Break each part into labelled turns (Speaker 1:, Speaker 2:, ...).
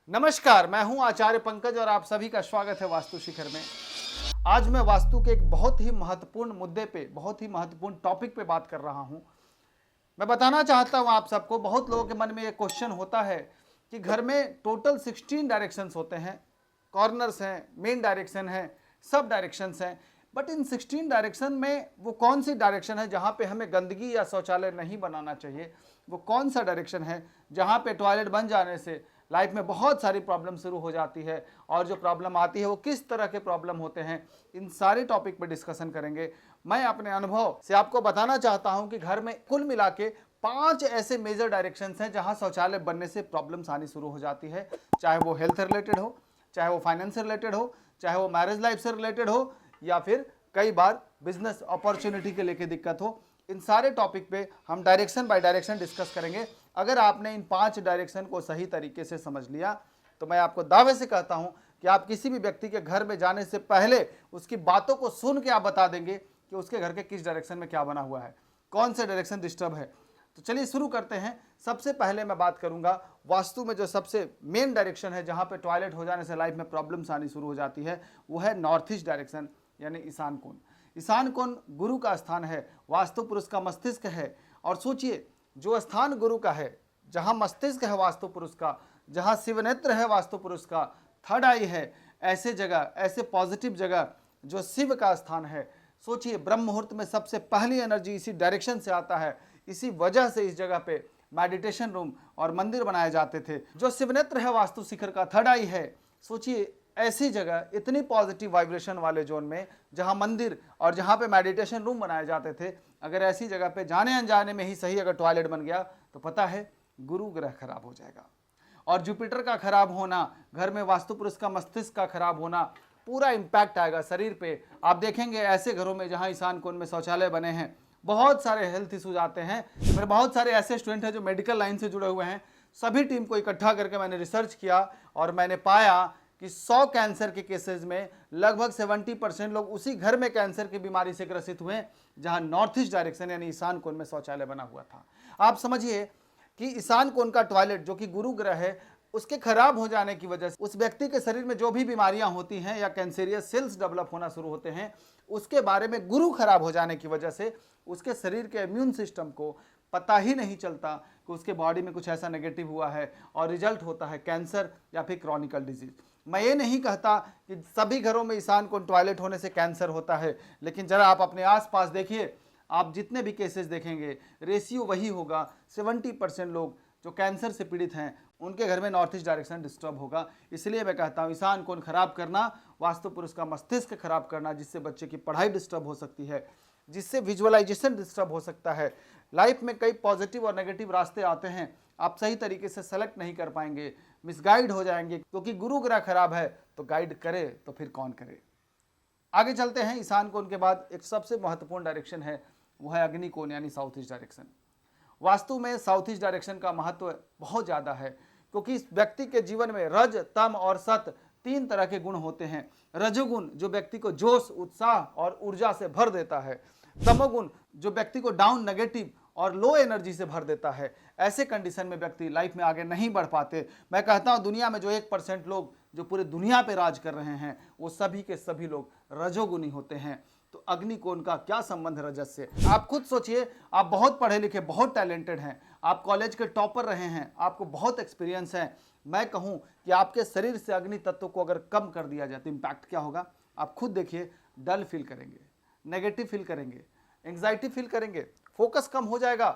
Speaker 1: नमस्कार, मैं हूं आचार्य पंकज और आप सभी का स्वागत है वास्तु शिखर में। आज मैं वास्तु के एक बहुत ही महत्वपूर्ण मुद्दे पे, बहुत ही महत्वपूर्ण टॉपिक पे बात कर रहा हूं। मैं बताना चाहता हूं आप सबको, बहुत लोगों के मन में ये क्वेश्चन होता है कि घर में टोटल 16 डायरेक्शंस होते हैं, कॉर्नर्स हैं, मेन डायरेक्शन है, सब डायरेक्शंस हैं, बट इन 16 डायरेक्शन में वो कौन सी डायरेक्शन है जहाँ पे हमें गंदगी या शौचालय नहीं बनाना चाहिए? वो कौन सा डायरेक्शन है जहाँ पे टॉयलेट बन जाने से लाइफ में बहुत सारी प्रॉब्लम शुरू हो जाती है, और जो प्रॉब्लम आती है वो किस तरह के प्रॉब्लम होते हैं, इन सारे टॉपिक पे डिस्कशन करेंगे। मैं अपने अनुभव से आपको बताना चाहता हूं कि घर में कुल मिला के 5 ऐसे मेजर डायरेक्शंस हैं जहां शौचालय बनने से प्रॉब्लम्स आनी शुरू हो जाती है, चाहे वो हेल्थ रिलेटेड हो, चाहे वो फाइनेंस से रिलेटेड हो, चाहे वो मैरिज लाइफ से रिलेटेड हो, या फिर कई बार बिजनेस अपॉर्चुनिटी के लेके दिक्कत हो। इन सारे टॉपिक पे हम डायरेक्शन बाय डायरेक्शन डिस्कस करेंगे। अगर आपने इन 5 डायरेक्शन को सही तरीके से समझ लिया तो मैं आपको दावे से कहता हूं कि आप किसी भी व्यक्ति के घर में जाने से पहले उसकी बातों को सुन के आप बता देंगे कि उसके घर के किस डायरेक्शन में क्या बना हुआ है, कौन से डायरेक्शन डिस्टर्ब है। तो चलिए शुरू करते हैं। सबसे पहले मैं बात करूंगा वास्तु में जो सबसे मेन डायरेक्शन है जहां पे टॉयलेट हो जाने से लाइफ में प्रॉब्लम्स आनी शुरू हो जाती है, वो है नॉर्थ ईस्ट डायरेक्शन, यानी ईशान कोण। ईशान कोण गुरु का स्थान है, वास्तु पुरुष का मस्तिष्क है। और सोचिए, जो स्थान गुरु का है, जहां मस्तिष्क है वास्तु पुरुष का, जहां शिवनेत्र है वास्तु पुरुष का, थर्ड आई है, ऐसे जगह, ऐसे पॉजिटिव जगह जो शिव का स्थान है, सोचिए ब्रह्म मुहूर्त में सबसे पहली एनर्जी इसी डायरेक्शन से आता है। इसी वजह से इस जगह पे मेडिटेशन रूम और मंदिर बनाए जाते थे। जो शिवनेत्र है वास्तु शिखर का, थर्ड आई है, सोचिए ऐसी जगह इतनी पॉजिटिव वाइब्रेशन वाले जोन में जहां मंदिर और जहां पे मेडिटेशन रूम बनाए जाते थे, अगर ऐसी जगह पे जाने अनजाने में ही सही अगर टॉयलेट बन गया तो पता है गुरु ग्रह खराब हो जाएगा। और जुपिटर का खराब होना, घर में वास्तु पुरुष का मस्तिष्क का खराब होना, पूरा इंपैक्ट आएगा शरीर पे। आप देखेंगे ऐसे घरों में जहां ईशान कोण में शौचालय बने हैं, बहुत सारे हेल्थ इश्यूज आते हैं। मेरे बहुत सारे ऐसे स्टूडेंट हैं जो मेडिकल लाइन से जुड़े हुए हैं। सभी टीम को इकट्ठा करके मैंने रिसर्च किया और मैंने पाया कि 100 कैंसर के केसेस में लगभग 70% लोग उसी घर में कैंसर की बीमारी से ग्रसित हुए जहां नॉर्थ ईस्ट डायरेक्शन यानी ईशान कोण में शौचालय बना हुआ था। आप समझिए कि ईशान कोण का टॉयलेट जो कि गुरु ग्रह है, उसके खराब हो जाने की वजह से उस व्यक्ति के शरीर में जो भी बीमारियां होती हैं या कैंसरियस सेल्स डेवलप होना शुरू होते हैं, उसके बारे में गुरु खराब हो जाने की वजह से उसके शरीर के इम्यून सिस्टम को पता ही नहीं चलता कि उसके बॉडी में कुछ ऐसा नेगेटिव हुआ है और रिजल्ट होता है कैंसर या फिर क्रॉनिकल डिजीज। मैं ये नहीं कहता कि सभी घरों में ईशान कोण टॉयलेट होने से कैंसर होता है, लेकिन जरा आप अपने आसपास देखिए, आप जितने भी केसेस देखेंगे रेशियो वही होगा। 70% लोग जो कैंसर से पीड़ित हैं उनके घर में नॉर्थ ईस्ट डायरेक्शन डिस्टर्ब होगा। इसलिए मैं कहता हूँ ईशान कोण खराब करना, वास्तु पुरुष का मस्तिष्क खराब करना, जिससे बच्चे की पढ़ाई डिस्टर्ब हो सकती है, जिससे विजुअलाइजेशन डिस्टर्ब हो सकता है। लाइफ में कई पॉजिटिव और नेगेटिव रास्ते आते हैं, आप सही तरीके से सेलेक्ट नहीं कर पाएंगे, मिसगाइड हो जाएंगे, क्योंकि गुरु ग्रह खराब है तो गाइड करे तो फिर कौन करे। आगे चलते हैं। ईशान कोण के बाद एक सबसे महत्वपूर्ण डायरेक्शन है, वो है अग्नि कोण यानी साउथ ईस्ट डायरेक्शन। वास्तु में साउथ ईस्ट डायरेक्शन का महत्व बहुत ज़्यादा है, क्योंकि इस व्यक्ति के जीवन में रज, तम और सत 3 तरह के गुण होते हैं। रजोगुण जो व्यक्ति को जोश, उत्साह और ऊर्जा से भर देता है। तमोगुण जो व्यक्ति को डाउन, नेगेटिव और लो एनर्जी से भर देता है। ऐसे कंडीशन में व्यक्ति लाइफ में आगे नहीं बढ़ पाते। मैं कहता हूं दुनिया में जो 1% लोग जो पूरे दुनिया पे राज कर रहे हैं, वो सभी के सभी लोग रजोगुणी होते हैं। तो अग्नि कोण का क्या संबंध है रजत से? आप खुद सोचिए, आप बहुत पढ़े लिखे, बहुत टैलेंटेड हैं, आप कॉलेज के टॉपर रहे हैं, आपको बहुत एक्सपीरियंस है। मैं कहूं कि आपके शरीर से अग्नि तत्व को अगर कम कर दिया जाए तो इम्पैक्ट क्या होगा? आप खुद देखिए, डल फील करेंगे, नेगेटिव फील करेंगे, एंग्जाइटी फील करेंगे, फोकस कम हो जाएगा,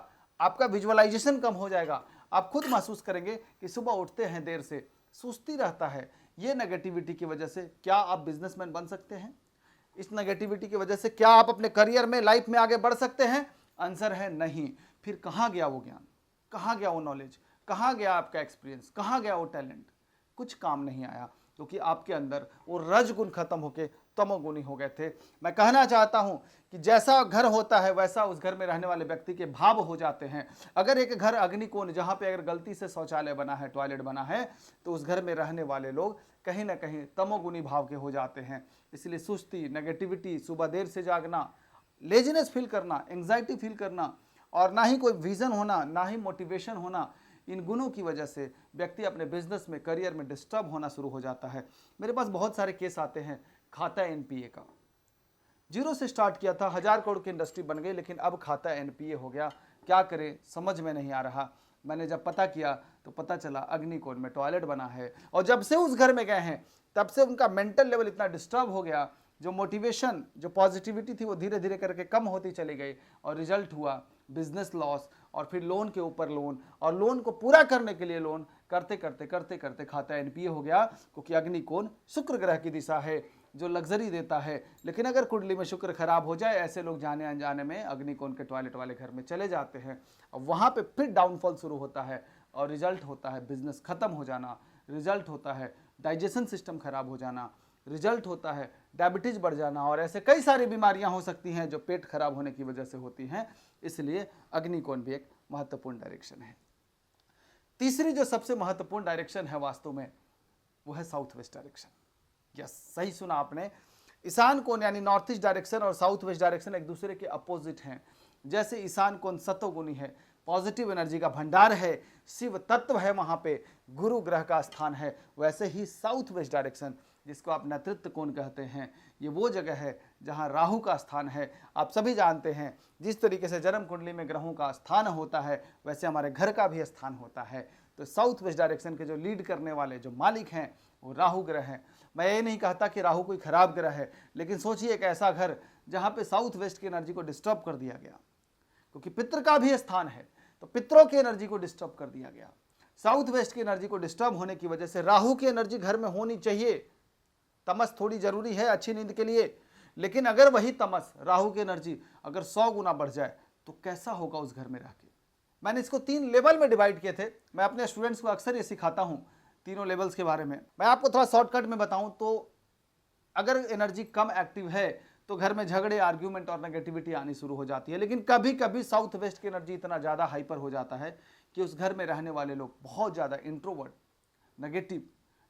Speaker 1: आपका विजुअलाइजेशन कम हो जाएगा। आप खुद महसूस करेंगे कि सुबह उठते हैं देर से, सुस्ती रहता है। ये नेगेटिविटी की वजह से क्या आप बिजनेसमैन बन सकते हैं? इस नेगेटिविटी की वजह से क्या आप अपने करियर में, लाइफ में आगे बढ़ सकते हैं? आंसर है नहीं। फिर कहाँ गया वो ज्ञान, कहाँ गया वो नॉलेज, कहाँ गया आपका एक्सपीरियंस, कहाँ गया वो टैलेंट? कुछ काम नहीं आया, क्योंकि आपके अंदर वो रजगुण खत्म होके तमोगुणी हो गए थे। मैं कहना चाहता हूं कि जैसा घर होता है वैसा उस घर में रहने वाले व्यक्ति के भाव हो जाते हैं। अगर एक घर अग्निकोण जहां पे अगर गलती से शौचालय बना है, टॉयलेट बना है, तो उस घर में रहने वाले लोग कहीं ना कहीं तमोगुणी भाव के हो जाते हैं। इसलिए सुस्ती, नेगेटिविटी, सुबह देर से जागना, लेजीनेस फील करना, एंग्जाइटी फील करना, और ना ही कोई विजन होना, ना ही मोटिवेशन होना, इन गुणों की वजह से व्यक्ति अपने बिजनेस में, करियर में डिस्टर्ब होना शुरू हो जाता है। मेरे पास बहुत सारे केस आते हैं खाता एनपीए का। जीरो से स्टार्ट किया था, 1000 करोड़ की इंडस्ट्री बन गई, लेकिन अब खाता एनपीए हो गया। क्या करें समझ में नहीं आ रहा। मैंने जब पता किया तो पता चला अग्निकोण में टॉयलेट बना है, और जब से उस घर में गए हैं तब से उनका मेंटल लेवल इतना डिस्टर्ब हो गया, जो मोटिवेशन, जो पॉजिटिविटी थी वो धीरे धीरे करके कम होती चली गई, और रिजल्ट हुआ बिजनेस लॉस, और फिर लोन के ऊपर लोन, और लोन को पूरा करने के लिए लोन, करते करते करते करते खाता एनपीए हो गया। क्योंकि अग्निकोण शुक्र ग्रह की दिशा है जो लग्जरी देता है, लेकिन अगर कुंडली में शुक्र खराब हो जाए, ऐसे लोग जाने अनजाने में अग्निकोण के टॉयलेट वाले घर में चले जाते हैं, और वहाँ पे फिर डाउनफॉल शुरू होता है, और रिजल्ट होता है बिजनेस खत्म हो जाना, रिजल्ट होता है डाइजेशन सिस्टम खराब हो जाना, रिजल्ट होता है डायबिटीज बढ़ जाना, और ऐसे कई सारी बीमारियां हो सकती हैं जो पेट खराब होने की वजह से होती हैं। इसलिए अग्निकोण भी एक महत्वपूर्ण डायरेक्शन है। तीसरी जो सबसे महत्वपूर्ण डायरेक्शन है वास्तु में, वो है साउथ वेस्ट डायरेक्शन। यस, सही सुना आपने। ईशान कोण यानी नॉर्थ ईस्ट डायरेक्शन और साउथ वेस्ट डायरेक्शन एक दूसरे के अपोजिट हैं। जैसे ईशान कोण सत्वगुणी है, पॉजिटिव एनर्जी का भंडार है, शिव तत्व है, वहां पे गुरु ग्रह का स्थान है, वैसे ही साउथ वेस्ट डायरेक्शन, जिसको आप नेतृत्व कोण कहते हैं, ये वो जगह है जहां राहु का स्थान है। आप सभी जानते हैं जिस तरीके से जन्म कुंडली में ग्रहों का स्थान होता है, वैसे हमारे घर का भी स्थान होता है। तो साउथ वेस्ट डायरेक्शन के जो लीड करने वाले, जो मालिक हैं, वो राहु ग्रह हैं। मैं ये नहीं कहता कि राहु कोई खराब ग्रह है, लेकिन सोचिए एक ऐसा घर जहां पे साउथ वेस्ट की एनर्जी को डिस्टर्ब कर दिया गया, क्योंकि पितृ का भी स्थान है, तो पितरों की एनर्जी को डिस्टर्ब कर दिया गया। साउथ वेस्ट की एनर्जी को डिस्टर्ब होने की वजह से राहु की एनर्जी घर में होनी चाहिए। तमस थोड़ी जरूरी है अच्छी नींद के लिए, लेकिन अगर वही तमस, राहु की एनर्जी अगर 100 गुना बढ़ जाए तो कैसा होगा उस घर में रह के। मैंने इसको 3 लेवल में डिवाइड किए थे। मैं अपने स्टूडेंट्स को अक्सर ये सिखाता हूं तीनों लेवल्स के बारे में। मैं आपको थोड़ा शॉर्टकट में बताऊं तो अगर एनर्जी कम एक्टिव है तो घर में झगड़े, आर्ग्यूमेंट और नेगेटिविटी आनी शुरू हो जाती है। लेकिन कभी कभी साउथ वेस्ट की एनर्जी इतना ज़्यादा हाइपर हो जाता है कि उस घर में रहने वाले लोग बहुत ज़्यादा introvert, negative,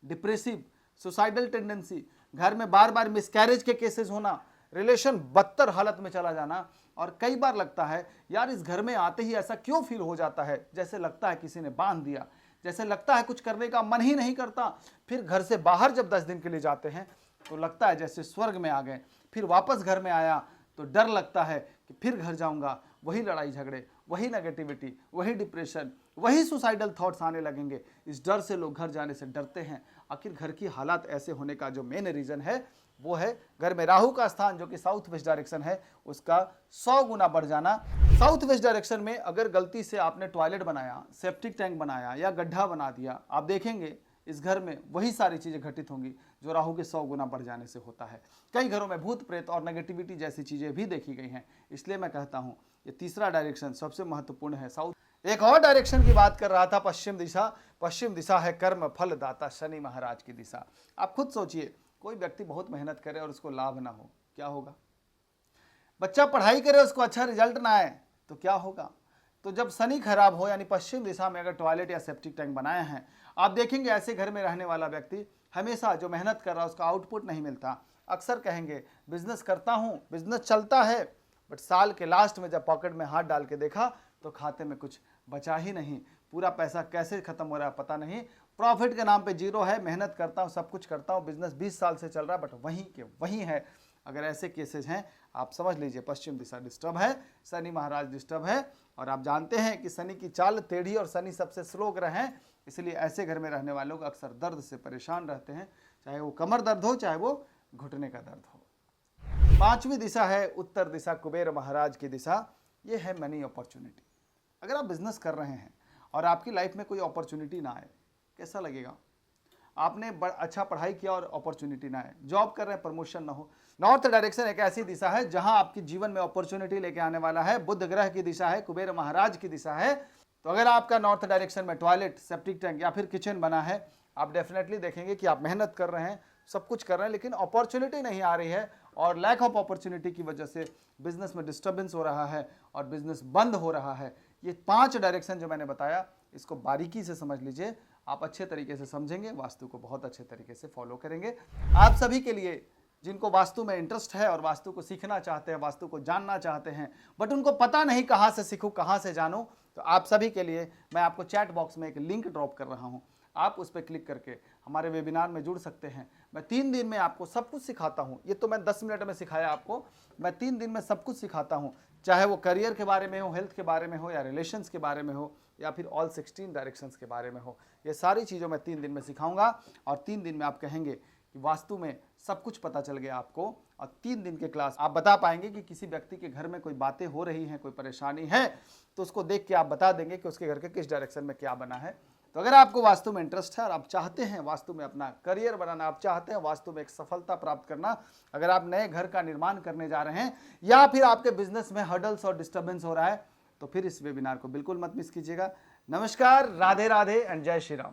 Speaker 1: depressive, suicidal tendency, घर में बार बार मिसकैरेज के केसेस होना, रिलेशन बदतर हालत में चला जाना, और कई बार लगता है यार इस घर में आते ही ऐसा क्यों फील हो जाता है, जैसे लगता है किसी ने बांध दिया, जैसे लगता है कुछ करने का मन ही नहीं करता। फिर घर से बाहर जब 10 दिन के लिए जाते हैं तो लगता है जैसे स्वर्ग में आ गए। फिर वापस घर में आया तो डर लगता है कि फिर घर जाऊंगा, वही लड़ाई झगड़े, वही नेगेटिविटी, वही डिप्रेशन, वही सुसाइडल थॉट्स आने लगेंगे। इस डर से लोग घर जाने से डरते हैं। आखिर घर की हालात ऐसे होने का जो मेन रीज़न है वो है घर में राहु का स्थान, जो कि साउथ वेस्ट डायरेक्शन है, उसका 100 गुना बढ़ जाना। साउथ वेस्ट डायरेक्शन में अगर गलती से आपने टॉयलेट बनाया, सेप्टिक टैंक बनाया या गड्ढा बना दिया, आप देखेंगे इस घर में वही सारी चीज़ें घटित होंगी जो राहु के 100 गुना बढ़ जाने से होता है। कई घरों में भूत प्रेत और नेगेटिविटी जैसी चीज़ें भी देखी गई हैं। इसलिए मैं कहता हूँ ये तीसरा डायरेक्शन सबसे महत्वपूर्ण है, साउथ। एक और डायरेक्शन की बात कर रहा था, पश्चिम दिशा। पश्चिम दिशा है कर्म फल दाता शनि महाराज की दिशा। आप खुद सोचिए, कोई व्यक्ति बहुत मेहनत करे और उसको लाभ ना हो, क्या होगा? बच्चा पढ़ाई करे, उसको अच्छा रिजल्ट ना आए तो क्या होगा? तो जब शनि खराब हो, यानी पश्चिम दिशा में अगर टॉयलेट या सेप्टिक टैंक बनाए हैं, आप देखेंगे ऐसे घर में रहने वाला व्यक्ति हमेशा जो मेहनत कर रहा है उसका आउटपुट नहीं मिलता। अक्सर कहेंगे बिजनेस करता हूँ, बिजनेस चलता है, बट साल के लास्ट में जब पॉकेट में हाथ डाल के देखा तो खाते में कुछ बचा ही नहीं। पूरा पैसा कैसे खत्म हो रहा है पता नहीं। प्रॉफिट के नाम पे जीरो है, मेहनत करता हूँ, सब कुछ करता हूँ, बिजनेस 20 साल से चल रहा है, बट वहीं के वहीं है। अगर ऐसे केसेस हैं, आप समझ लीजिए पश्चिम दिशा डिस्टर्ब है, शनि महाराज डिस्टर्ब है। और आप जानते हैं कि शनि की चाल टेढ़ी और शनि सबसे स्लो ग्रह हैं, इसलिए ऐसे घर में रहने वाले लोग अक्सर दर्द से परेशान रहते हैं, चाहे वो कमर दर्द हो, चाहे वो घुटने का दर्द हो। 5वीं दिशा है उत्तर दिशा, कुबेर महाराज की दिशा। ये है मनी अपॉर्चुनिटी। अगर आप बिजनेस कर रहे हैं और आपकी लाइफ में कोई अपॉर्चुनिटी ना आए, कैसा लगेगा? आपने अच्छा पढ़ाई किया और अपॉर्चुनिटी ना आए, जॉब कर रहे हैं, प्रमोशन ना हो। नॉर्थ डायरेक्शन एक ऐसी दिशा है जहां आपकी जीवन में अपॉर्चुनिटी लेके आने वाला है। बुध ग्रह की दिशा है, कुबेर महाराज की दिशा है। तो अगर आपका नॉर्थ डायरेक्शन में टॉयलेट, सेप्टिक टैंक या फिर किचन बना है, आप डेफिनेटली देखेंगे कि आप मेहनत कर रहे हैं, सब कुछ कर रहे हैं, लेकिन अपॉर्चुनिटी नहीं आ रही है। और लैक ऑफ अपॉर्चुनिटी की वजह से बिजनेस में डिस्टर्बेंस हो रहा है और बिजनेस बंद हो रहा है। ये 5 डायरेक्शन जो मैंने बताया, इसको बारीकी से समझ लीजिए। आप अच्छे तरीके से समझेंगे, वास्तु को बहुत अच्छे तरीके से फॉलो करेंगे। आप सभी के लिए जिनको वास्तु में इंटरेस्ट है और वास्तु को सीखना चाहते हैं, वास्तु को जानना चाहते हैं, बट उनको पता नहीं कहाँ से सीखूं, कहाँ से जानूं, तो आप सभी के लिए मैं आपको चैट बॉक्स में एक लिंक ड्रॉप कर रहा हूँ, आप उस पर क्लिक करके हमारे वेबिनार में जुड़ सकते हैं। मैं 3 दिन में आपको सब कुछ सिखाता हूँ। ये तो मैं 10 मिनट में सिखाया आपको, मैं 3 दिन में सब कुछ सिखाता हूँ, चाहे वो करियर के बारे में हो, हेल्थ के बारे में हो, या रिलेशंस के बारे में हो, या फिर ऑल 16 डायरेक्शंस के बारे में हो। ये सारी चीज़ों मैं 3 दिन में सिखाऊंगा और 3 दिन में आप कहेंगे कि वास्तु में सब कुछ पता चल गया आपको। और 3 दिन के क्लास आप बता पाएंगे कि किसी व्यक्ति के घर में कोई बातें हो रही हैं, कोई परेशानी है, तो उसको देख के आप बता देंगे कि उसके घर के किस डायरेक्शन में क्या बना है। तो अगर आपको वास्तु में इंटरेस्ट है और आप चाहते हैं वास्तु में अपना करियर बनाना, आप चाहते हैं वास्तु में एक सफलता प्राप्त करना, अगर आप नए घर का निर्माण करने जा रहे हैं या फिर आपके बिजनेस में हर्डल्स और डिस्टर्बेंस हो रहा है, तो फिर इस वेबिनार को बिल्कुल मत मिस कीजिएगा। नमस्कार, राधे राधे एंड जय श्री राम।